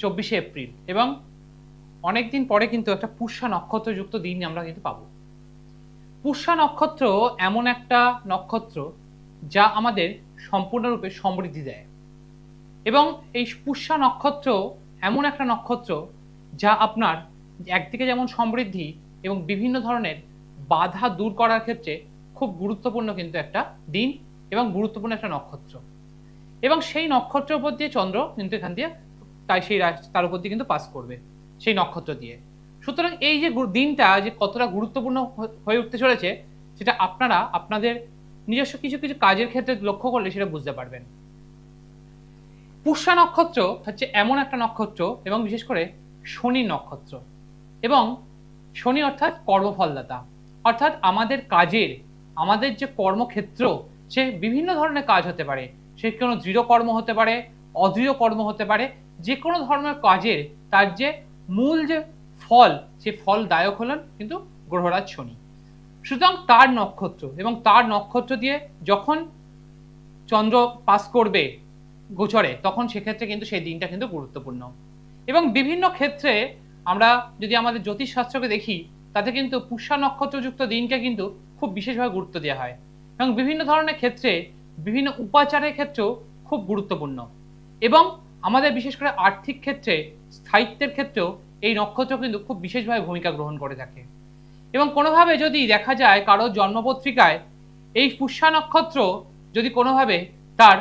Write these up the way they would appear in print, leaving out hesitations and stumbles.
24 April, এবং অনেকদিন পরে কিন্তু একটা পুষ্যা নক্ষত্রযুক্ত দিন আমরা কিন্তু পাবো। পুষ্যা নক্ষত্র এমন একটা নক্ষত্র যা আমাদের সম্পূর্ণরূপে সমৃদ্ধি দেয়, এবং এই পুষ্যা নক্ষত্র এমন একটা নক্ষত্র যা আপনার একদিকে যেমন সমৃদ্ধি এবং বিভিন্ন ধরনের বাধা দূর করার ক্ষেত্রে খুব গুরুত্বপূর্ণ কিন্তু একটা দিন এবং গুরুত্বপূর্ণ একটা নক্ষত্র। এবং সেই নক্ষত্রের উপর দিয়ে চন্দ্র কিন্তু এখান দিয়ে তাই সেই তার উপর দিয়ে কিন্তু পাস করবে সেই নক্ষত্র দিয়ে। সুতরাং এই যে দিনটা যে কতটা গুরুত্বপূর্ণ হয়ে উঠতে চলেছে সেটা আপনারা আপনাদের নিজস্ব কিছু কিছু কাজের ক্ষেত্রে লক্ষ্য করলে সেটা বুঝতে পারবেন। পুষ্যা নক্ষত্র হচ্ছে এমন একটা নক্ষত্র, এবং বিশেষ করে শনি নক্ষত্র, এবং শনি অর্থাৎ কর্মফলদাতা, অর্থাৎ আমাদের কাজের, আমাদের যে কর্মক্ষেত্র, সে বিভিন্ন ধরনের কাজ হতে পারে, সে কোনো দৃঢ় কর্ম হতে পারে, অদৃঢ় কর্ম হতে পারে, যে কোনো ধরনের কাজের তার যে মূল যে ফল, সে ফলদায়ক হলেন কিন্তু গ্রহরাজ শনি। সুতরাং তার নক্ষত্র এবং তার নক্ষত্র দিয়ে যখন চন্দ্র পাস করবে গোচরে, তখন সেক্ষেত্রে কিন্তু সেই দিনটা কিন্তু গুরুত্বপূর্ণ। এবং বিভিন্ন ক্ষেত্রে আমরা যদি আমাদের জ্যোতিষ শাস্ত্রকে দেখি, তাতে কিন্তু পুষ্যা নক্ষত্রযুক্ত দিনকে কিন্তু খুব বিশেষভাবে গুরুত্ব দেওয়া হয়, এবং বিভিন্ন ধরনের ক্ষেত্রে বিভিন্ন উপাচারের ক্ষেত্রেও খুব গুরুত্বপূর্ণ। এবং আমাদের বিশেষ করে আর্থিক ক্ষেত্রে, স্থায়িত্বের ক্ষেত্রেও এই নক্ষত্র কিন্তু খুব বিশেষভাবে ভূমিকা গ্রহণ করে থাকে। এবং কোনোভাবে যদি দেখা যায় কারো জন্মপত্রিকায় এই পুষ্যা নক্ষত্র যদি কোনোভাবে তার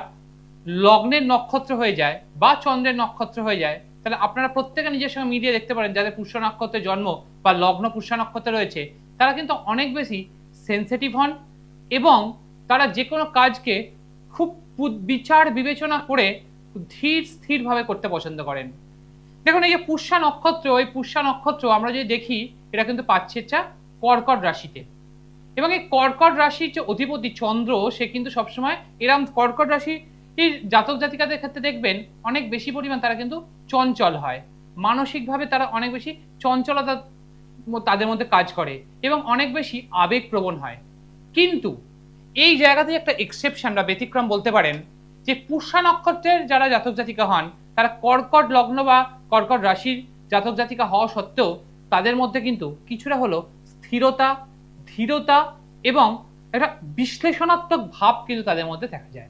লগ্নের নক্ষত্র হয়ে যায় বা চন্দ্রের নক্ষত্র হয়ে যায়, তাহলে আপনারা প্রত্যেকে নিজের সঙ্গে মিলিয়ে দেখতে পারেন যাদের পুষ্যা নক্ষত্রে জন্ম বা লগ্ন পুষ্যা নক্ষত্রে রয়েছে, তারা কিন্তু অনেক বেশি সেন্সিটিভ হন, এবং তারা যে কোনো কাজকে খুব বিচার বিবেচনা করে ধীর স্থিরভাবে করতে পছন্দ করেন। দেখুন, এই যে পুষ্যা নক্ষত্র, এই পুষ্যা নক্ষত্র আমরা যদি দেখি, এটা কিন্তু পাচ্ছে কর্কট রাশিতে, এবং এই কর্কট রাশির যে অধিপতি চন্দ্র, সে কিন্তু সবসময় এরম কর্কট রাশি জাতক জাতিকাদের ক্ষেত্রে দেখবেন অনেক বেশি পরিমাণ তারা কিন্তু চঞ্চল হয়, মানসিকভাবে তারা অনেক বেশি চঞ্চলতা তাদের মধ্যে কাজ করে, এবং অনেক বেশি আবেগপ্রবণ হয়। কিন্তু এই জায়গাতে একটা এক্সেপশন বা ব্যতিক্রম বলতে পারেন, যে পুষ্যা নক্ষত্রের যারা জাতক জাতিকা হন, তারা কর্কট লগ্ন বা কর্কট রাশির জাতক জাতিকা হওয়া সত্ত্বেও তাদের মধ্যে কিন্তু কিছুটা হলো স্থিরতা, ধীরতা এবং একটা বিশ্লেষণাত্মক ভাব কিন্তু তাদের মধ্যে দেখা যায়।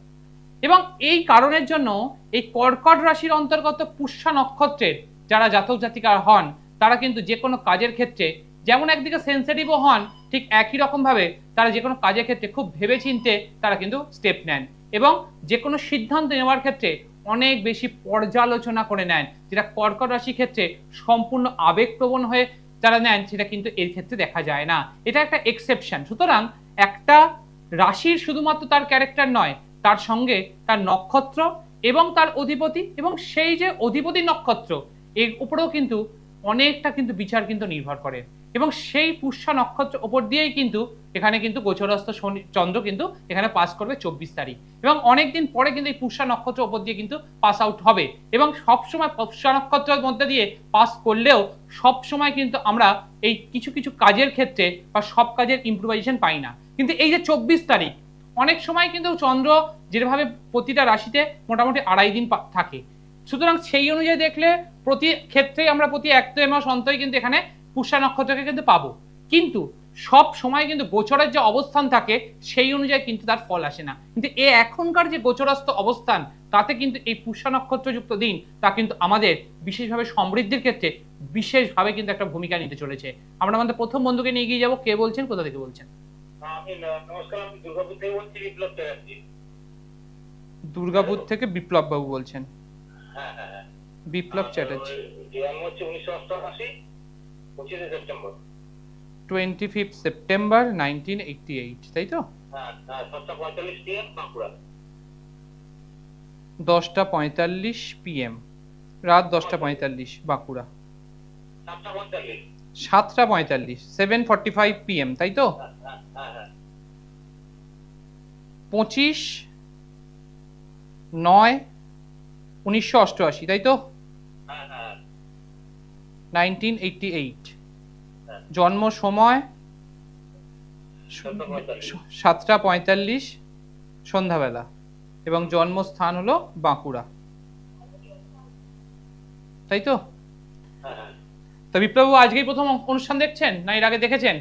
এবং এই কারণের জন্য এই কর্কট রাশির অন্তর্গত পুষ্যা নক্ষত্রের যারা জাতক জাতিকা হন, তারা কিন্তু যে কোনো কাজের ক্ষেত্রে যেমন একদিকে সেন্সিটিভও হন, ঠিক একই রকম ভাবে তারা যে কোনো কাজের ক্ষেত্রে খুব ভেবেচিন্তে তারা কিন্তু স্টেপ নেন, এবং যে কোনো সিদ্ধান্ত নেওয়ার ক্ষেত্রে অনেক বেশি পর্যালোচনা করে নেন, যেটা কর্কট রাশির ক্ষেত্রে সম্পূর্ণ আবেগপ্রবণ হয়ে যারা নেন, সেটা কিন্তু এর ক্ষেত্রে দেখা যায় না। এটা একটা এক্সেপশন। সুতরাং একটা রাশির শুধুমাত্র তার ক্যারেক্টার নয়, তার সঙ্গে তার নক্ষত্র এবং তার অধিপতি, এবং সেই যে অধিপতি নক্ষত্র এর উপরেও কিন্তু অনেকটা কিন্তু বিচার কিন্তু নির্ভর করে, এবং সেই পুষ্যা নক্ষত্র ওপর দিয়েই কিন্তু এখানে কিন্তু গোচরস্থ শনি চন্দ্র কিন্তু এখানে পাস করবে 24 তারিখ, এবং অনেকদিন পরে কিন্তু এই পুষ্যা নক্ষত্র ওপর দিয়ে কিন্তু পাস আউট হবে। এবং সবসময় পুষ্যা নক্ষত্রের মধ্যে দিয়ে পাস করলেও সবসময় কিন্তু আমরা এই কিছু কিছু কাজের ক্ষেত্রে বা সব কাজের ইম্প্রোভাইজেশন পাই না। কিন্তু এই যে 24 তারিখ, অনেক সময় কিন্তু চন্দ্র যেভাবে প্রতিটা রাশিতে মোটামুটি 2.5 দিন থাকে, সুতরাং সেই অনুযায়ী দেখলে প্রতি ক্ষেত্রে আমরা প্রতি 1 মাস অন্তরই কিন্তু এখানে পুষ্যা নক্ষত্রকে কিন্তু পাবো, কিন্তু সব সময় কিন্তু গোচরের যে অবস্থান থাকে সেই অনুযায়ী কিন্তু তার ফল আসে না। কিন্তু এখনকার যে গোচরস্থ অবস্থান, তাতে কিন্তু এই পুষ্যা নক্ষত্রযুক্ত দিন তা কিন্তু আমাদের বিশেষভাবে সমৃদ্ধির ক্ষেত্রে বিশেষভাবে কিন্তু একটা ভূমিকা নিতে চলেছে। আমরা আমাদের প্রথম বন্ধুকে নিয়ে গিয়ে যাবো। কে বলছেন, কোথা থেকে বলছেন? নমস্কার, আমি দুর্গাপুর থেকে বলছি, বিপ্লব চ্যাটার্জি। দুর্গাপুর থেকে বিপ্লব বাবু বলছেন? হ্যাঁ হ্যাঁ হ্যাঁ, বিপ্লব চ্যাটার্জি। জন্ম হচ্ছে 1988, 25 সেপ্টেম্বর। 25 সেপ্টেম্বর 1988, তাই তো? হ্যাঁ হ্যাঁ, 7:45 PM, বাঁকুড়া। 10:45 PM, রাত 10:45 বাঁকুড়া। 7:45। 7:45, 7:45 PM, তাই তো? হ্যাঁ হ্যাঁ হ্যাঁ। 25/9/1988, তাই তো? হ্যাঁ হ্যাঁ 1988। জন্ম সময় 7:45 সন্ধ্যাবেলা, এবং জন্মস্থান হলো বাঁকুড়া। তাই তো? হ্যাঁ হ্যাঁ। তো বিপ্লব আজকেই প্রথম অনুষ্ঠান দেখছেন না এর আগে দেখেছেন?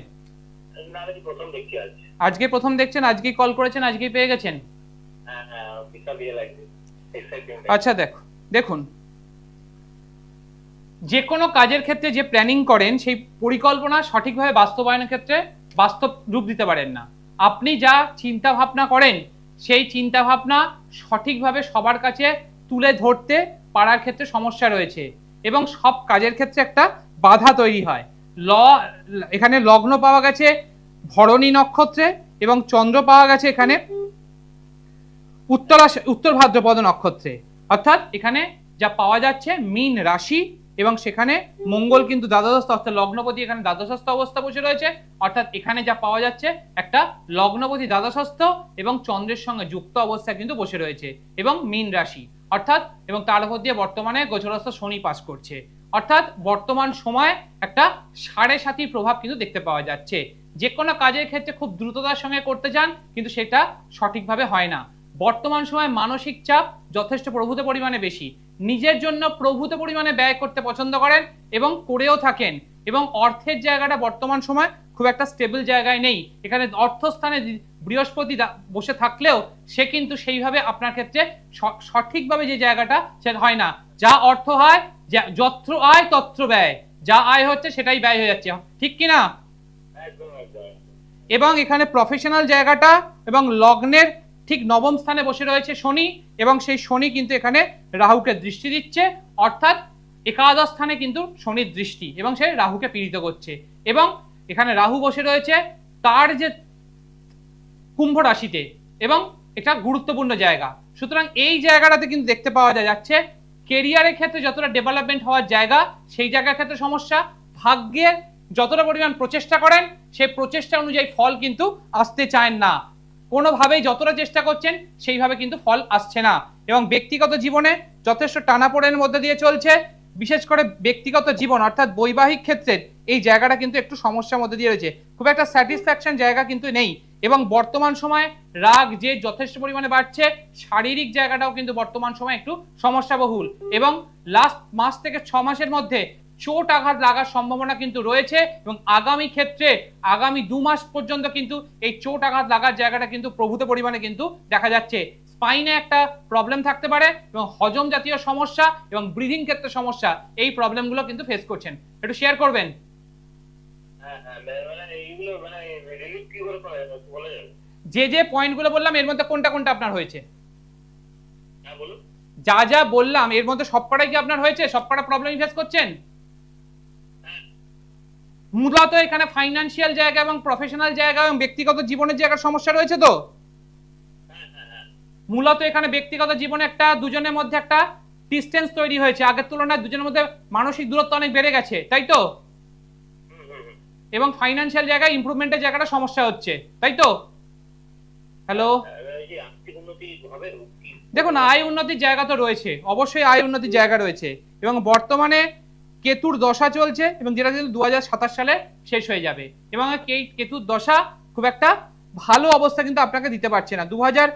না আমি প্রথম দেখছি আজ। আজকে প্রথম দেখছেন, আজকেই কল করেছেন, আজকেই পেয়ে গেছেন? হ্যাঁ হ্যাঁ, বিশাল ইয়ে লাগছে, এক্সাইটিং। আচ্ছা দেখুন, যে কোনো কাজের ক্ষেত্রে যে প্ল্যানিং করেন সেই পরিকল্পনা সঠিকভাবে বাস্তবায়নের ক্ষেত্রে বাস্তব রূপ দিতে পারেন না। আপনি যা চিন্তা ভাবনা করেন সেই চিন্তা ভাবনা সঠিকভাবে সবার কাছে তুলে ধরতে পারার ক্ষেত্রে সমস্যা রয়েছে এবং সব কাজের ক্ষেত্রে একটা বাধা তৈরি হয়। এখানে লগ্ন পাওয়া গেছে ভরণী নক্ষত্রে এবং চন্দ্র পাওয়া গেছে এখানে উত্তর ভাদ্রপদ নক্ষত্রে। অর্থাৎ এখানে যা পাওয়া যাচ্ছে মীন রাশি এবং সেখানে মঙ্গল কিন্তু দ্বাদশস্থ অর্থাৎ লগ্নপতি এখানে দ্বাদশস্থ অবস্থা বসে রয়েছে। অর্থাৎ এখানে যা পাওয়া যাচ্ছে একটা লগ্নপতি দ্বাদশস্থ এবং চন্দ্রের সঙ্গে যুক্ত অবস্থায় কিন্তু বসে রয়েছে এবং মীন রাশি অর্থাৎ এবং তার উপর দিয়ে বর্তমানে গোচরস্থ শনি পাস করছে। অর্থাৎ বর্তমান সময় একটা 7.5 প্রভাব কিন্তু দেখতে পাওয়া যাচ্ছে। যে কোনো কাজের ক্ষেত্রে খুব দ্রুততার সঙ্গে করতে চান কিন্তু সেটা সঠিকভাবে হয় না। বর্তমান সময় মানসিক চাপ যথেষ্ট প্রভূত পরিমাণে বেশি, নিজের জন্য প্রভূত পরিমাণে ব্যয় করতে পছন্দ করেন এবং করেও থাকেন এবং অর্থের জায়গাটা বর্তমান সময় খুব একটা স্টেবল জায়গায় নেই। এখানে অর্থস্থানে বৃহস্পতি বসে থাকলেও সে কিন্তু সেইভাবে আপনার ক্ষেত্রে সঠিকভাবে যে জায়গাটা সেটা হয় না। যা অর্থ হয়, যত্র আয় তত্র ব্যয়, যা আয় হচ্ছে সেটাই ব্যয় হয়ে যাচ্ছে, ঠিক কিনা? একদম একদম। এবং এখানে প্রফেশনাল জায়গাটা এবং লগ্নের ঠিক নবম স্থানে বসে রয়েছে শনি এবং সেই শনি কিন্তু এখানে রাহুকে দৃষ্টি দিচ্ছে। অর্থাৎ একাদশ স্থানে কিন্তু শনির দৃষ্টি এবং সে রাহুকে পীড়িত করছে এবং এখানে রাহু বসে রয়েছে তার যে কুম্ভ রাশিতে এবং এটা গুরুত্বপূর্ণ জায়গা। সুতরাং এই জায়গাটাতে কিন্তু দেখতে পাওয়া যাচ্ছে কেরিয়ারের ক্ষেত্রে যতটা ডেভেলপমেন্ট হওয়ার জায়গা সেই জায়গার ক্ষেত্রে সমস্যা, ভাগ্যের যতটা পরিমাণ প্রচেষ্টা করেন সেই প্রচেষ্টা অনুযায়ী ফল কিন্তু আসতে চায় না, কোনোভাবেই যতটা চেষ্টা করছেন সেইভাবে কিন্তু ফল আসছে না এবং ব্যক্তিগত জীবনে যথেষ্ট টানাপোড়েনের মধ্যে দিয়ে চলছে। বিশেষ করে ব্যক্তিগত জীবন অর্থাৎ বৈবাহিক ক্ষেত্রের এই জায়গাটা কিন্তু একটু সমস্যার মধ্যে দিয়ে রয়েছে, খুব একটা স্যাটিসফ্যাকশন জায়গা কিন্তু নেই এবং বর্তমান সময় রাগ যে যথেষ্ট পরিমাণে বাড়ছে, শারীরিক জায়গাটাও কিন্তু বর্তমান সময় একটু সমস্যাবহুল এবং লাস্ট মাস থেকে 6 মাসের মধ্যে চোট আঘাত লাগার সম্ভাবনা কিন্তু রয়েছে এবং আগামী ক্ষেত্রে আগামী 2 মাস পর্যন্ত কিন্তু এই চোট আঘাত লাগার জায়গাটা কিন্তু প্রভূত পরিমাণে কিন্তু দেখা যাচ্ছে। স্পাইনে একটা প্রবলেম থাকতে পারে এবং হজম জাতীয় সমস্যা এবং ব্রিদিং ক্ষেত্রে সমস্যা, এই প্রবলেমগুলো কিন্তু ফেস করছেন। একটু শেয়ার করবেন। হ্যাঁ হ্যাঁ, মানে এইগুলো মানে রিলিফ কি করে বলা যাবে? যে পয়েন্টগুলো বললাম এর মধ্যে কোনটা কোনটা আপনার হয়েছে? হ্যাঁ বলুন। যা বললাম এর মধ্যে সবকটাই কি আপনার হয়েছে? সবকটা প্রবলেম ফেস করছেন? মূলত এখানে ফাইন্যান্সিয়াল জায়গা এবং প্রফেশনাল জায়গা এবং ব্যক্তিগত জীবনের জায়গার সমস্যা রয়েছে তো? মূলত এখানে ব্যক্তিগত জীবনে একটা দুজনের মধ্যে একটা ডিসটেন্স তৈরি হয়েছে, আগের তুলনায় দুজনের মধ্যে মানসিক দূরত্ব অনেক বেড়ে গেছে, তাই তো? এবং ফাইন্যান্সিয়াল জায়গায় ইমপ্রুভমেন্টের জায়গাটা সমস্যা হচ্ছে, তাই তো? হ্যালো, দেখুন আয় উন্নতির জায়গা তো রয়েছে, অবশ্যই আয় উন্নতির জায়গা রয়েছে এবং বর্তমানে কেতুর দশা চলছে এবং যেটা কিন্তু 2027 সালে শেষ হয়ে যাবে এবং এই কেতুর দশা খুব একটা ভালো অবস্থা কিন্তু আপনাকে দিতে পারছে না। 2000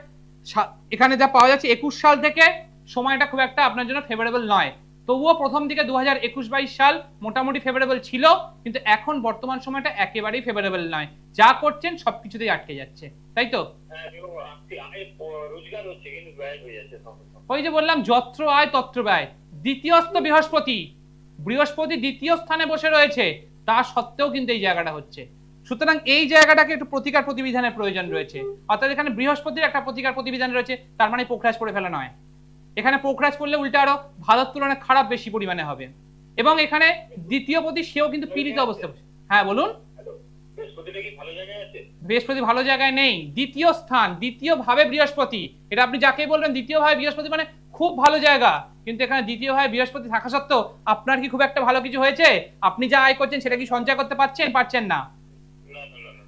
এখানে যা পাওয়া যাচ্ছে 21 সাল থেকে সময়টা খুব একটা আপনার জন্য ফেভারেবল নয়, তবুও প্রথম দিকে 2021-22 সাল মোটামুটি ফেভারেবল ছিল কিন্তু এখন বর্তমান সময়টা একেবারেই ফেভারেবল নয়, যা করছেন সবকিছুতেই আটকে যাচ্ছে, তাই তো? ওই যে বললাম যত্র আয় তত্র ব্যয়, দ্বিতীয়স্থ বৃহস্পতি দ্বিতীয় স্থানে বসে রয়েছে, তা সত্ত্বেও কিন্তু এই জায়গাটা হচ্ছে। সুতরাং এই জায়গাটাকে একটু প্রতিকার প্রতিবিধানের প্রয়োজন রয়েছে। অর্থাৎ এখানে বৃহস্পতির একটা প্রতিকার প্রতিবিধান রয়েছে, তার মানে পোখরাজ করে ফেলা নয়। এখানে পোখরাজ করলে উল্টে আরো ভালোর তুলনায় খারাপ বেশি পরিমাণে হবে এবং এখানে দ্বিতীয় পতি সেও কিন্তু পীড়িত অবস্থা। হ্যাঁ বলুন। বৃহস্পতি ভালো জায়গায় নেই, দ্বিতীয় স্থান, দ্বিতীয় ভাবে বৃহস্পতি, এটা আপনি যাকে বলবেন দ্বিতীয় ভাবে বৃহস্পতি মানে খুব ভালো জায়গা, কিন্তু এখানে দ্বিতীয় ভাবে বৃহস্পতি থাকা সত্ত্বেও আপনার কি খুব একটা ভালো কিছু হয়েছে? আপনি যা আয় করছেন সেটা কি সঞ্চয় করতে পারছেন না।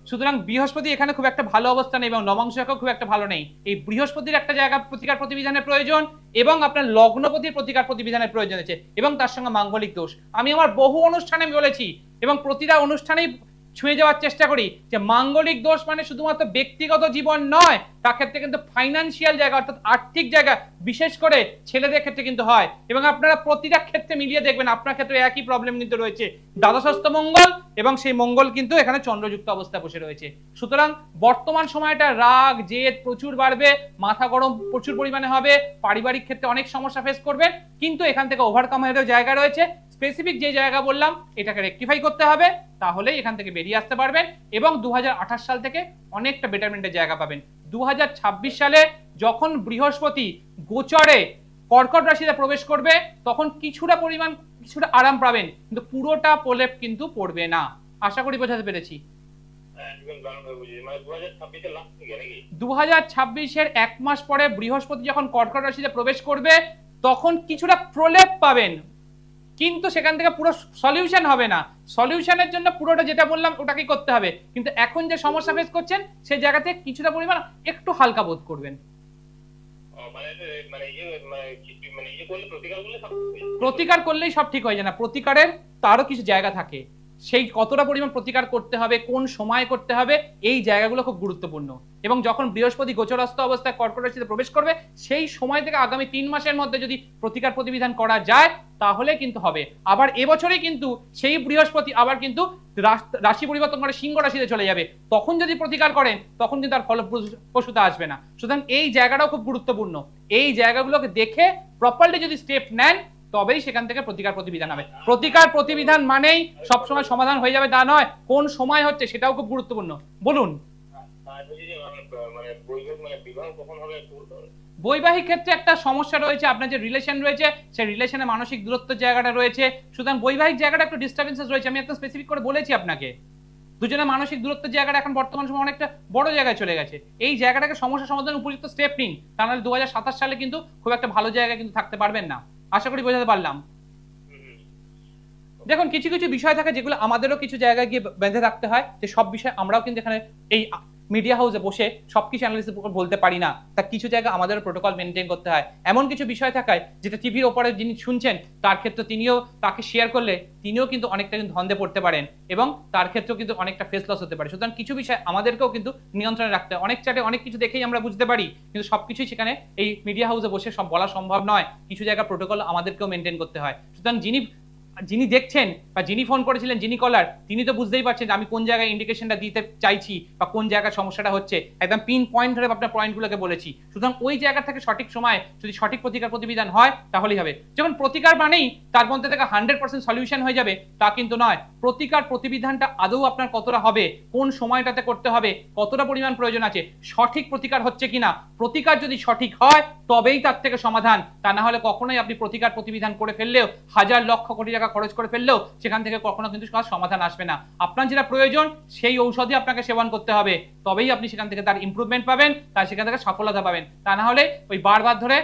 সুতরাং বৃহস্পতি এখানে খুব একটা ভালো অবস্থা নেই এবং নবাংশও খুব একটা ভালো নেই। এই বৃহস্পতির একটা জায়গা প্রতিকার প্রতিবিধানের প্রয়োজন এবং আপনার লগ্নপতির প্রতিকার প্রতিবিধানের প্রয়োজন আছে এবং তার সঙ্গে মাঙ্গলিক দোষ। আমি আমার বহু অনুষ্ঠানে বলেছি এবং প্রতিটা অনুষ্ঠানেই ছুঁয়ে যাওয়ার চেষ্টা করি যে মাঙ্গলিক দোষ মানে শুধুমাত্র ব্যক্তিগত জীবন নয়, তার ক্ষেত্রে কিন্তু ফাইন্যান্সিয়াল জায়গা অর্থাৎ আর্থিক জায়গা বিশেষ করে ছেলেদের ক্ষেত্রে কিন্তু হয়। এবং আপনারা প্রতিটা ক্ষেত্রে মিলিয়ে দেখবেন আপনার ক্ষেত্রে একই প্রবলেম কিন্তু রয়েছে, দ্বাদশস্থ মঙ্গল এবং সেই মঙ্গল কিন্তু এখানে চন্দ্রযুক্ত অবস্থায় বসে রয়েছে। সুতরাং বর্তমান সময়টা রাগ জেদ প্রচুর বাড়বে, মাথা গরম প্রচুর পরিমাণে হবে, পারিবারিক ক্ষেত্রে অনেক সমস্যা ফেস করবেন, কিন্তু এখান থেকে ওভারকাম হয়ে জায়গা রয়েছে। স্পেসিফিক যে জায়গা বললাম এটাকে রেকটিফাই করতে হবে, তাহলেই এখান থেকে বেরিয়ে আসতে পারবেন এবং 2028 সাল থেকে অনেকটা বেটারমেন্টের জায়গা পাবেন। 2026 সালে যখন বৃহস্পতি গোচরে কর্কট রাশিতে প্রবেশ করবে তখন কিছুটা আরাম পাবেন, কিন্তু পুরোটা প্রলেপ কিন্তু পড়বে না। আশা করি বোঝাতে পেরেছি। একদম দারুণ বুঝি, মানে 2026 এর লাস্ট থেকে নাকি? 2026 এক মাস পরে বৃহস্পতি যখন কর্কট রাশিতে প্রবেশ করবে তখন কিছুটা প্রলেপ পাবেন, কিন্তু সেখান থেকে পুরো সলিউশন হবে না। সলিউশনের জন্য পুরোটা যেটা বললাম ওটাকেই করতে হবে, কিন্তু এখন যে সমস্যা ফেস করছেন সেই জায়গাতে কিছুটা পরিমাণ একটু হালকা বোধ করবেন। প্রতিকার করলেই সব ঠিক হয়ে যায় না, প্রতিকারের তারও কিছু জায়গা থাকে, সেই কতটা পরিমাণ প্রতিকার করতে হবে, কোন সময় করতে হবে, এই জায়গাগুলো খুব গুরুত্বপূর্ণ। এবং যখন বৃহস্পতি গোচরস্থ অবস্থায় কর্কট রাশিতে প্রবেশ করবে সেই সময় থেকে আগামী 3 মাসের মধ্যে যদি প্রতিকার প্রতিবিধান করা যায় তাহলে কিন্তু হবে। আবার এবছরেই কিন্তু সেই বৃহস্পতি আবার কিন্তু রাশি পরিবর্তন করে সিংহ রাশিতে চলে যাবে, তখন যদি প্রতিকার করেন তখন কিন্তু আর ফলপ্রসূতা আসবে না। সুতরাং এই জায়গাটাও খুব গুরুত্বপূর্ণ, এই জায়গাগুলোকে দেখে প্রপারলি যদি স্টেপ নেন তবেই সেখান থেকে প্রতিকার প্রতিবিধান হবে। প্রতিকার প্রতিবিধান মানেই সবসময় সমাধান হয়ে যাবে তা নয়, কোন সময় হচ্ছে সেটাও খুব গুরুত্বপূর্ণ। বলুন। বৈবাহিক ক্ষেত্রে একটা সমস্যা রয়েছে, আপনার যে রিলেশন রয়েছে সেই রিলেশনে মানসিক দূরত্বের জায়গাটা রয়েছে, সুতরাং বৈবাহিক জায়গাটা একটু ডিস্টারবেন্সেস রয়েছে। আমি একটা স্পেসিফিক করে বলেছি আপনাকে, দুজনের মানসিক দূরত্বের জায়গাটা এখন বর্তমান সময় অনেকটা বড় জায়গায় চলে গেছে। এই জায়গাটাকে সমস্যা সমাধানের উপযুক্ত স্টেপ নিন, তা নাহলে 2027 সালে কিন্তু খুব একটা ভালো জায়গায় কিন্তু থাকতে পারবেন না। আশা করি বোঝাতে পারলাম। দেখুন কিছু কিছু বিষয় থাকে যেগুলো আমাদেরও কিছু জায়গায় গিয়ে বেঁধে রাখতে হয়, যে সব বিষয় আমরাও কিন্তু এখানে এই মিডিয়া হাউসে বসে সবকিছু অ্যানালিসিস বলতে পারি না, তা কিছু জায়গা আমাদেরও প্রোটোকল মেনটেন করতে হয়। এমন কিছু বিষয় থাকায় যেটা টিভির ওপরে যিনি শুনছেন তার ক্ষেত্রে তিনিও তাকে শেয়ার করলে তিনিও কিন্তু অনেকটা কিন্তু ধন্দে পড়তে পারেন এবং তার ক্ষেত্রেও কিন্তু অনেকটা ফেস লস হতে পারে। সুতরাং কিছু বিষয় আমাদেরকেও কিন্তু নিয়ন্ত্রণে রাখতে হয়। অনেক চ্যাটে অনেক কিছু দেখেই আমরা বুঝতে পারি, কিন্তু সবকিছুই সেখানে এই মিডিয়া হাউসে বসে সব বলা সম্ভব নয়, কিছু জায়গা প্রোটোকল আমাদেরকেও মেনটেন করতে হয়। সুতরাং যিনি দেখছেন বা যিনি ফোন করেছিলেন, যিনি কলার, তিনি তো বুঝতেই পারছেন যে আমি কোন জায়গায় ইন্ডিকেশনটা দিতে চাইছি বা কোন জায়গায় সমস্যাটা হচ্ছে, একদম পিন পয়েন্ট ধরে আপনার পয়েন্টগুলোকে বলেছি। সুতরাং ওই জায়গা থেকে সঠিক সময় যদি সঠিক প্রতিকার প্রতিবিধান হয় তাহলেই হবে। যেমন প্রতিকার মানেই তার মধ্যে থেকে 100% সলিউশন হয়ে যাবে তা কিন্তু নয়, প্রতিকার প্রতিবিধানটা আদৌ আপনার কতটা হবে, কোন সময়টাতে করতে হবে, কতটা পরিমাণ প্রয়োজন আছে, সঠিক প্রতিকার হচ্ছে কিনা, প্রতিকার যদি সঠিক হয় তবেই তার থেকে সমাধান, তা না হলে কখনোই আপনি প্রতিকার প্রতিবিধান করে ফেললেও হাজার লক্ষ কোটি টাকা খরচ করে ফেললেও সেখান থেকে কখনো কিন্তু সমাধান আসবে না। আপনার যেটা প্রয়োজন সেই ঔষধই আপনাকে সেবন করতে হবে, তবেই আপনি সেখান থেকে তার ইমপ্রুভমেন্ট পাবেন, তার সেখান থেকে সফলতা পাবেন। তা না হলে ওই বারবার ধরে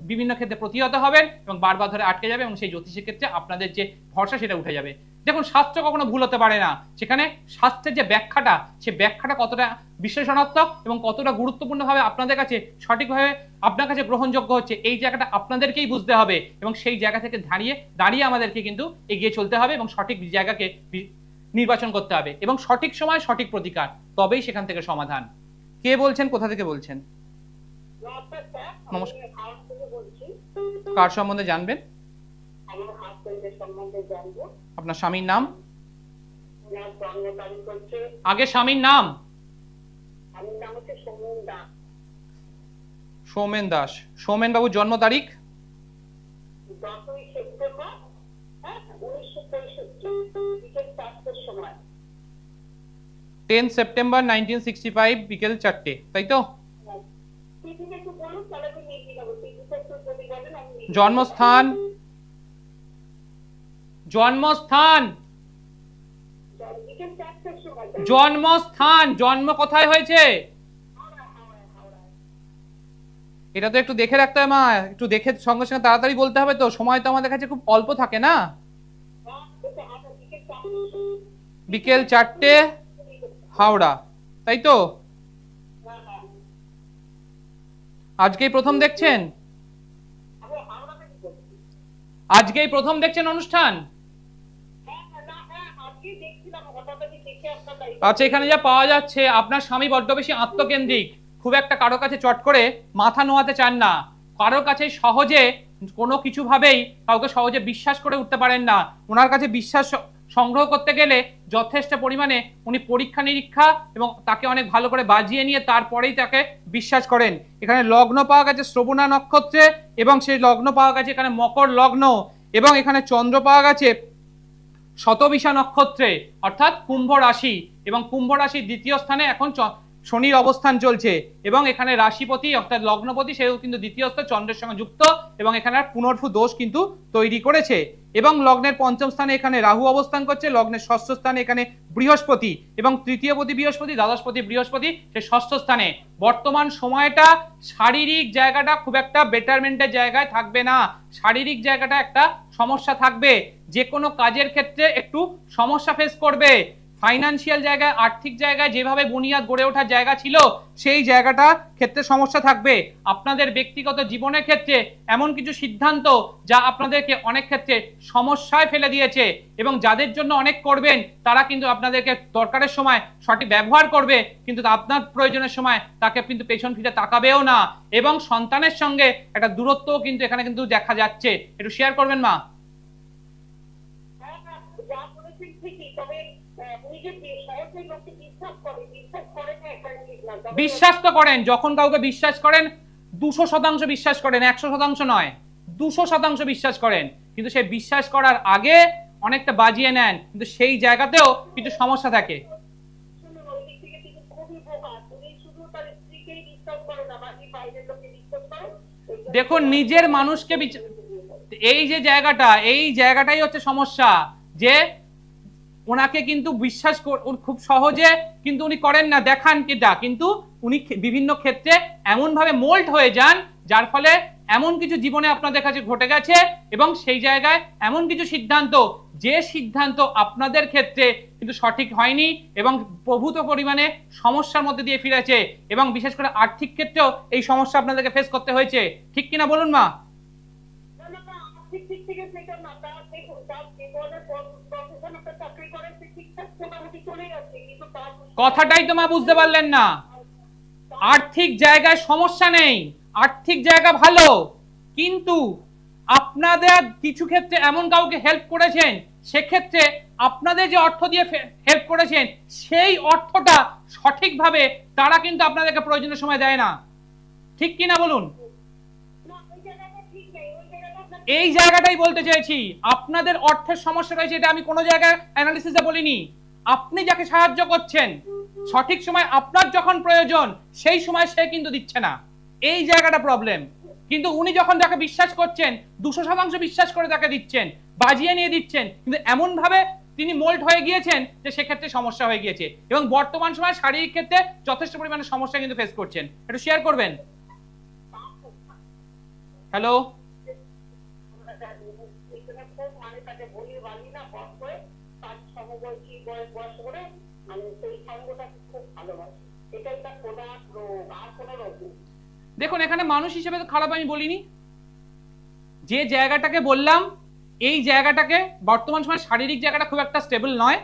বিভিন্ন ক্ষেত্রে প্রতিহত হবেন এবং বারবার ধরে আটকে যাবে এবং সেই জ্যোতিষের ক্ষেত্রে আপনাদের যে ভরসা সেটা উঠে যাবে। দেখুন শাস্ত্র কখনো ভুল হতে পারে না, সেখানে শাস্ত্রের যে ব্যাখ্যাটা সেই ব্যাখ্যাটা কতটা বিশ্লেষণাত্মক এবং কতটা গুরুত্বপূর্ণভাবে আপনাদের কাছে সঠিকভাবে আপনার কাছে গ্রহণযোগ্য হচ্ছে এই জায়গাটা আপনাদেরকেই বুঝতে হবে এবং সেই জায়গা থেকে দাঁড়িয়ে আমাদেরকে কিন্তু এগিয়ে চলতে হবে এবং সঠিক জায়গাকে নির্বাচন করতে হবে এবং সঠিক সময় সঠিক প্রতিকার, তবেই সেখান থেকে সমাধান। কে বলছেন, কোথা থেকে বলছেন? নমস্কার। কার সম্বন্ধে জানবেন? আপনার স্বামীর নাম? আগে স্বামীর নাম। সৌমেন দাস। সৌমেন বাবুর জন্ম তারিখ? 10 সেপ্টেম্বর 1965 বিকেল 4টে, তাই তো? জন্মস্থান? জন্ম কোথায় হয়েছে? এটা তো একটু দেখে রাখতে হবে মা, একটু দেখে সঙ্গে সঙ্গে তাড়াতাড়ি বলতে হবে তো, সময় তো আমাদের কাছে খুব অল্প থাকে না। বিকেল 4টে, হাওড়া, তাই তো? আজকেই প্রথম দেখছেন? আজকেই প্রথম দেখছেন অনুষ্ঠান? আচ্ছা, এখানে যা পাওয়া যাচ্ছে আপনার স্বামী বড্ড বেশি আত্মকেন্দ্রিক, খুব একটা কারো কাছে চট করে মাথা নোয়াতে চান না, কারোর কাছে সহজে কোনো কিছু ভাবেই কাউকে সহজে বিশ্বাস করে উঠতে পারেন না। ওনার কাছে বিশ্বাস সংগ্রহ করতে গেলে যথেষ্ট পরিমাণে উনি পরীক্ষা নিরীক্ষা এবং তাকে অনেক ভালো করে বাজিয়ে নিয়ে তারপরেই তাকে বিশ্বাস করেন। এখানে লগ্ন পাওয়া গেছে শ্রবণা নক্ষত্রে এবং সেই লগ্ন পাওয়া গেছে এখানে মকর লগ্ন, এবং এখানে চন্দ্র পাওয়া গেছে শতবিশা নক্ষত্রে অর্থাৎ কুম্ভ রাশি, এবং কুম্ভ রাশির দ্বিতীয় স্থানে এখন শনির অবস্থান চলছে, এবং এখানে রাশিপতি অর্থাৎ লগ্নপতি সেও কিন্তু দ্বিতীয় স্থানে চন্দ্রের সঙ্গে যুক্ত, এবং এখানে পুনর্ভূ দোষ কিন্তু তৈরি করেছে। এবং লগ্নের পঞ্চম স্থানে এখানে রাহু অবস্থান করছে, লগ্নের ষষ্ঠ স্থানে এখানে বৃহস্পতি, এবং তৃতীয়পতি বৃহস্পতি, দ্বাদশপতি বৃহস্পতি সে ষষ্ঠ স্থানে। বর্তমান সময়টা শারীরিক জায়গাটা খুব একটা বেটারমেন্টের জায়গায় থাকবে না, শারীরিক জায়গাটা একটা সমস্যা থাকবে, যে কোনো কাজের ক্ষেত্রে একটু সমস্যা ফেস করবে। ফাইনান্সিয়াল জায়গায় আর্থিক জায়গায় যেভাবে বুনিয়াদ গড়ে ওঠার জায়গা ছিল সেই জায়গাটা ক্ষেত্রে সমস্যা থাকবে। আপনাদের ব্যক্তিগত জীবনের ক্ষেত্রে এমন কিছু সিদ্ধান্ত যা আপনাদেরকে অনেক ক্ষেত্রে সমস্যায় ফেলে দিয়েছে, এবং যাদের জন্য অনেক করবেন তারা কিন্তু আপনাদেরকে দরকারের সময় সঠিক ব্যবহার করবে, কিন্তু আপনার প্রয়োজনের সময় তাকে কিন্তু পেছন ফিরে তাকাবেও না, এবং সন্তানের সঙ্গে একটা দূরত্বও কিন্তু এখানে কিন্তু দেখা যাচ্ছে। একটু শেয়ার করবেন মা। বিশ্বাস তো করেন, যখন কাউকে বিশ্বাস করেন 200% বিশ্বাস করেন, 100% নয়, 200% বিশ্বাস করেন, কিন্তু সেই বিশ্বাস করার আগে অনেকটা বাজিয়ে নেন, কিন্তু সেই জায়গাতেও কিছু সমস্যা থাকে। দেখুন নিজের মানুষকে এই যে জায়গাটা, এই জায়গাটাই হচ্ছে সমস্যা, যে ওনাকে কিন্তু বিশ্বাস খুব সহজে কিন্তু উনি করেন না, দেখান কিটা, কিন্তু উনি বিভিন্ন ক্ষেত্রে এমন ভাবে মোল্ড হয়ে যান যার ফলে এমন কিছু জীবনে আপনাদের কাছে ঘটে গেছে, এবং সেই জায়গায় এমন কিছু সিদ্ধান্ত, যে সিদ্ধান্ত আপনাদের ক্ষেত্রে কিন্তু সঠিক হয়নি এবং প্রভূত পরিমাণে সমস্যার মধ্যে দিয়ে ফিরেছে, এবং বিশেষ করে আর্থিক ক্ষেত্রেও এই সমস্যা আপনাদেরকে ফেস করতে হয়েছে। ঠিক কিনা বলুন মা? কথাটাই তো মা বুঝতে পারলেন না, আর্থিক জায়গায় সমস্যা নেই, আর্থিক জায়গা ভালো, কিন্তু আপনাদের কিছু ক্ষেত্রে এমন কাউকে হেল্প করেছেন, সেক্ষেত্রে আপনাদের যে অর্থ দিয়ে হেল্প করেছেন সেই অর্থটা সঠিকভাবে তারা কিন্তু আপনাদেরকে প্রয়োজনের সময় দেয় না। ঠিক কিনা বলুন? এই জায়গাটাই বলতে চাইছি, আপনাদের অর্থের সমস্যা রয়েছে, এটা আমি কোনো জায়গায় অ্যানালিসিসে বলিনি। আপনি যাকে সাহায্য করছেন সঠিক সময় আপনার যখন প্রয়োজন সেই সময় সে কিন্তু দিচ্ছে না, এই জায়গাটা প্রবলেম। কিন্তু উনি যখন যাকে বিশ্বাস করছেন 200% বিশ্বাস করে তাকে দিচ্ছেন, বাজিয়ে নিয়ে দিচ্ছেন, কিন্তু এমন ভাবে তিনি মোল্ড হয়ে গিয়েছেন যে সেক্ষেত্রে সমস্যা হয়ে গিয়েছে, এবং বর্তমান সময় শারীরিক ক্ষেত্রে যথেষ্ট পরিমাণে সমস্যা কিন্তু ফেস করছেন। একটু শেয়ার করবেন। হ্যালো, দেখুন এখানে মানুষ হিসেবে তো খারাপ আমি বলিনি, যে জায়গাটাকে বললাম এই জায়গাটাকে বর্তমান সময় শারীরিক জায়গাটা খুব একটা স্টেবল নয়,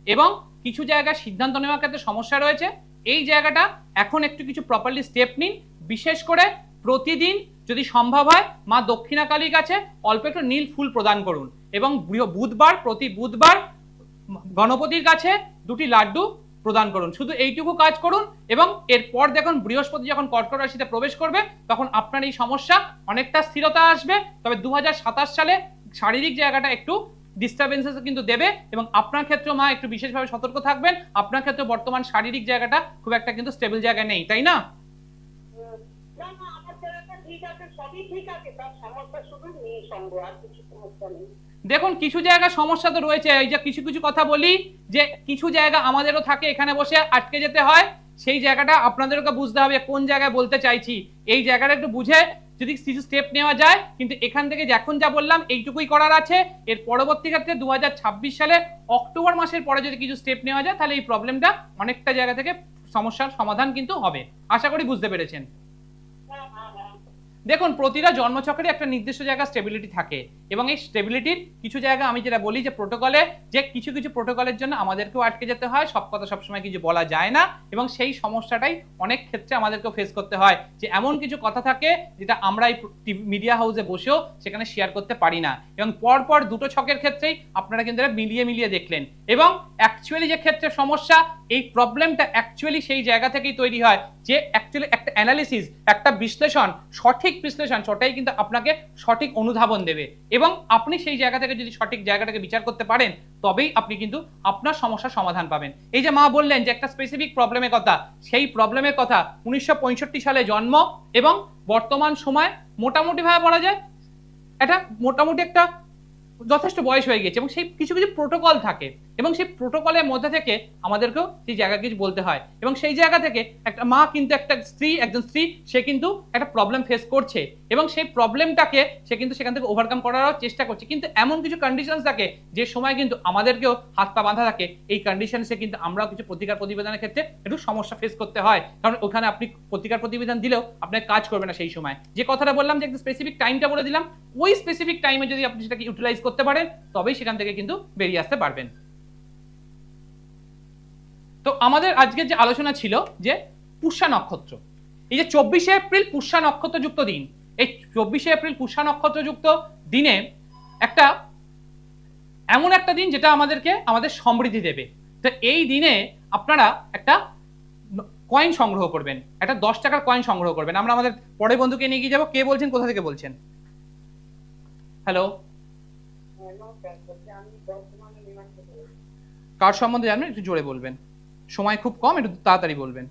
এবং কিছু জায়গায় সিদ্ধান্ত নেওয়ার ক্ষেত্রে সমস্যা রয়েছে। এই জায়গাটা এখন একটু কিছু প্রপারলি স্টেপ নিন, বিশেষ করে প্রতিদিন যদি সম্ভব হয় মা দক্ষিণাকালীর কাছে অল্প একটু নীল ফুল প্রদান করুন, এবং বুধবার প্রতি বুধবার গণপতির কাছে 2টি লাড্ডু প্রদান করুন। শুধু এইটুকু কাজ করুন, এবং এরপর দেখুন বৃহস্পতি যখন কর্কট রাশিতে প্রবেশ করবে তখন আপনার এই সমস্যা অনেকটা স্থিরতা আসবে। তবে 2027 সালে শারীরিক জায়গাটা একটু ডিস্টারবেন্সেস কিন্তু দেবে, এবং আপনার ক্ষেত্রে মা একটু বিশেষভাবে সতর্ক থাকবেন। আপনার ক্ষেত্রে বর্তমান শারীরিক জায়গাটা খুব একটা কিন্তু স্টেবল জায়গায় নেই, তাই না? দেখুন কিছু জায়গা সমস্যা তো রয়েছে, এই যে কিছু কিছু কথা বলি যে কিছু জায়গা আমাদেরও থাকে এখানে বসে আটকে যেতে হয়, সেই জায়গাটা আপনাদেরকে বুঝতে হবে কোন জায়গায় বলতে চাইছি। এই জায়গাটা একটু বুঝে যদি কিছু স্টেপ নেওয়া যায়, কিন্তু এখান থেকে এখন যা বললাম এইটুকুই করার আছে। এর পরবর্তী ক্ষেত্রে 2026 সালে অক্টোবর মাসের পরে যদি কিছু স্টেপ নেওয়া যায় তাহলে এই প্রবলেমটা অনেকটা জায়গা থেকে সমস্যার সমাধান কিন্তু হবে। আশা করি বুঝতে পেরেছেন। দেখুন প্রতিটা জন্মচক্রে একটা নির্দিষ্ট জায়গা স্টেবিলিটি থাকে, এবং এই স্টেবিলিটির কিছু জায়গা আমি যেটা বলি যে প্রোটোকলে, যে কিছু কিছু প্রোটোকলের জন্য আমাদেরকেও আটকে যেতে হয়, সব কথা সবসময় কিছু বলা যায় না, এবং সেই সমস্যাটাই অনেক ক্ষেত্রে আমাদেরকেও ফেস করতে হয় যে এমন কিছু কথা থাকে যেটা আমরা এই মিডিয়া হাউসে বসেও সেখানে শেয়ার করতে পারি না, এবং পরপর দুটো ছকের ক্ষেত্রেই আপনারা কিন্তু মিলিয়ে মিলিয়ে দেখলেন। এবং অ্যাকচুয়ালি যে ক্ষেত্রে সমস্যা, এই প্রবলেমটা অ্যাকচুয়ালি সেই জায়গা থেকেই তৈরি হয় যে অ্যাকচুয়ালি একটা অ্যানালিসিস, একটা বিশ্লেষণ, সঠিক বিশ্লেষণ, সেটাই কিন্তু আপনাকে সঠিক অনুধাবন দেবে, এবং আপনি সেই জায়গা থেকে যদি সঠিক জায়গাটাকে বিচার করতে পারেন তবেই আপনি কিন্তু আপনার সমস্যার সমাধান পাবেন। এই যে মা বললেন যে একটা স্পেসিফিক প্রবলেমের কথা, সেই প্রবলেমের কথা 1965 সালে জন্ম এবং বর্তমান সময় মোটামুটি ভাবে বলা যায় এটা মোটামুটি একটা যথেষ্ট বয়স হয়ে গেছে, এবং সেই কিছু কিছু প্রোটোকল থাকে, এবং সেই প্রোটোকলের মধ্যে থেকে আমাদেরকেও সেই জায়গা কিছু বলতে হয়, এবং সেই জায়গা থেকে একটা মা কিন্তু একজন স্ত্রী সে কিন্তু একটা প্রবলেম ফেস করছে, এবং সেই প্রবলেমটাকে সে কিন্তু সেখান থেকে ওভারকাম করার চেষ্টা করছে, কিন্তু এমন কিছু কন্ডিশন থাকে যে সময় কিন্তু আমাদেরকেও হাত পা বাঁধা থাকে, এই কন্ডিশনসে কিন্তু আমরাও কিছু প্রতিকার প্রতিবেদনের ক্ষেত্রে একটু সমস্যা ফেস করতে হয়, কারণ ওখানে আপনি প্রতিকার প্রতিবেদন দিলেও আপনার কাজ করবে না সেই সময়। যে কথাটা বললাম যে একটা স্পেসিফিক টাইমটা বলে দিলাম, ওই স্পেসিফিক টাইমে যদি আপনি সেটাকে ইউটিলাইজ করতে পারেন তবেই সেখান থেকে কিন্তু বেরিয়ে আসতে পারবেন। তো আমাদের আজকের যে আলোচনা ছিল যে পুষ্যা নক্ষত্র, এই যে 24শে এপ্রিল পুষ্যা নক্ষত্র যুক্ত দিন, এই 24শে এপ্রিল পুষ্যা নক্ষত্র যুক্ত দিনে একটা এমন একটা দিন যেটা আমাদেরকে আমাদের সমৃদ্ধি দেবে। তো এই দিনে আপনারা একটা কয়েন সংগ্রহ করবেন, একটা 10 টাকার কয়েন সংগ্রহ করবেন। আমরা আমাদের পরের বন্ধুকে নিয়ে গিয়ে যাবো। কে বলছেন, কোথা থেকে বলছেন? হ্যালো, কার সম্বন্ধে জানবেন? একটু জোরে বলবেন, সময় খুব কম, একটু তাড়াতাড়ি বলবেন,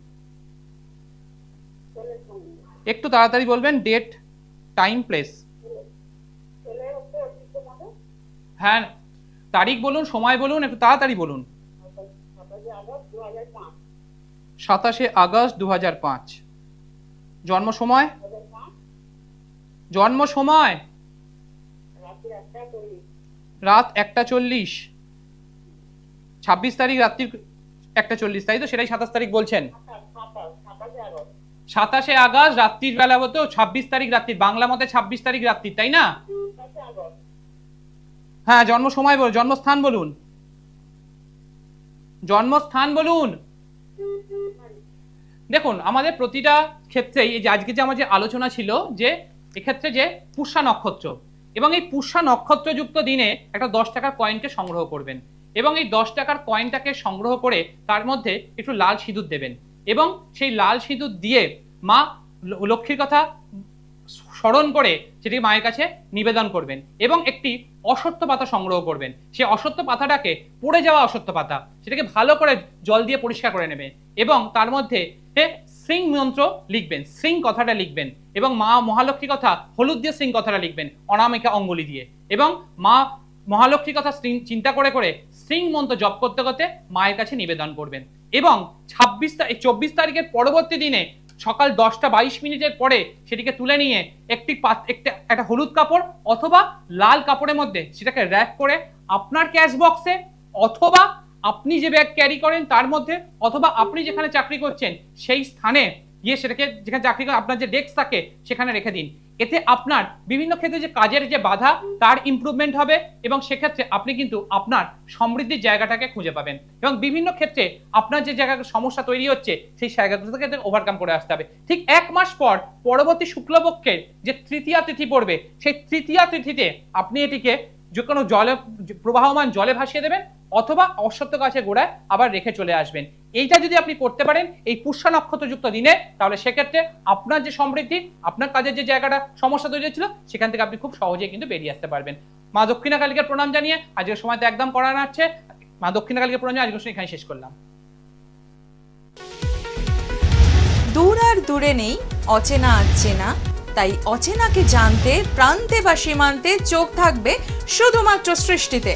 একটু তাড়াতাড়ি বলবেন, ডেট, টাইম, প্লেস। হ্যাঁ, তারিখ বলুন, সময় বলুন, একটু তাড়াতাড়ি বলুন। 27শে আগস্ট 2005। জন্ম সময়? জন্ম সময় রাত 1:40। 26 তারিখ রাত্রির 1:40, তাই তো? সেটাই 27 তারিখ বলছেন। 27শে আগস্ট রাত্রির বেলা হতো, 26 তারিখ রাত্রি, বাংলা মতে 26 তারিখ রাত্রি, তাই না? হ্যাঁ, জন্ম সময় বলুন, জন্মস্থান বলুন, জন্মস্থান বলুন। দেখুন, আমাদের প্রতিটা ক্ষেত্রেই এই যে আজকে যে আমার যে আলোচনা ছিল যে এক্ষেত্রে যে পুষ্যা নক্ষত্র, এবং এই পুষ্যা নক্ষত্রযুক্ত দিনে একটা 10 টাকার কয়েনকে সংগ্রহ করবেন, এবং এই 10 টাকার কয়েনটাকে সংগ্রহ করে তার মধ্যে একটু লাল সিঁদুর দেবেন, এবং সেই লাল সিঁদুর দিয়ে মা লক্ষ্মীর কথা স্মরণ করে সেটি মায়ের কাছে নিবেদন করবেন, এবং একটি অশ্বত্থ পাতা সংগ্রহ করবেন। সেই অশ্বত্থ পাতাটাকে, পড়ে যাওয়া অশ্বত্থ পাতা, সেটাকে ভালো করে জল দিয়ে পরিষ্কার করে নেবেন, এবং তার মধ্যে শ্রীং মন্ত্র লিখবেন, শ্রীং কথাটা লিখবেন, এবং মা মহালক্ষ্মী কথা হলুদ দিয়ে শ্রীং কথাটা লিখবেন অনামিকা অঙ্গুলি দিয়ে, এবং মা মহালক্ষ্মী কথা চিন্তা করে করে শ্রীং মন্ত্র জপ করতে করতে মায়ের কাছে নিবেদন করবেন। এবং 24 তারিখের পরবর্তী দিনে সকাল 10:22 পরে সেটিকে তুলে নিয়ে একটা হলুদ কাপড় অথবা লাল কাপড়ের মধ্যে সেটাকে র্যাপ করে আপনার ক্যাশ বক্সে, অথবা আপনি যে ব্যাগ ক্যারি করেন তার মধ্যে, অথবা আপনি যেখানে চাকরি করছেন সেই স্থানে গিয়ে সেটাকে, যেখানে চাকরি করেন আপনার যে ডেস্ক থাকে সেখানে রেখে দিন। এতে আপনার বিভিন্ন ক্ষেত্রে যে কাজের যে বাধা তার ইমপ্রুভমেন্ট হবে, এবং সেক্ষেত্রে আপনি কিন্তু আপনার সমৃদ্ধির জায়গাটাকে খুঁজে পাবেন, এবং বিভিন্ন ক্ষেত্রে আপনার যে জায়গায় সমস্যা তৈরি হচ্ছে সেই জায়গাগুলো থেকে ওভারকাম করে আসতে হবে। ঠিক 1 মাস পর পরবর্তী শুক্লপক্ষের যে তৃতীয়া তিথি পড়বে, সেই তৃতীয়া তিথিতে আপনি এটিকে যে কোনো জলে, প্রবাহমান জলে ভাসিয়ে দেবেন, অথবা অশ্বত্থ গাছের গোড়ায় আবার রেখে চলে আসবেন। এইটা যদি আপনি করতে পারেন এই পুষ্যা নক্ষত্রযুক্ত দিনে, তাহলে সেক্ষেত্রে আপনার যে সমৃদ্ধি, আপনার কাজের যে জায়গাটা সমস্যা তৈরি হচ্ছিল সেখান থেকে আপনি খুব সহজেই কিন্তু বেরিয়ে আসতে পারবেন। মা দক্ষিণা কালীকে প্রণাম জানিয়ে আজকের সময় তো একদম করানো আছে, মা দক্ষিণা কালীকে প্রণাম জানিয়ে আজকের এখানে শেষ করলাম। দূর আর দূরে নেই অচেনা আচেনা, তাই অচেনাকে জানতে প্রান্তে বা সীমান্তে চোখ থাকবে শুধুমাত্র সৃষ্টিতে।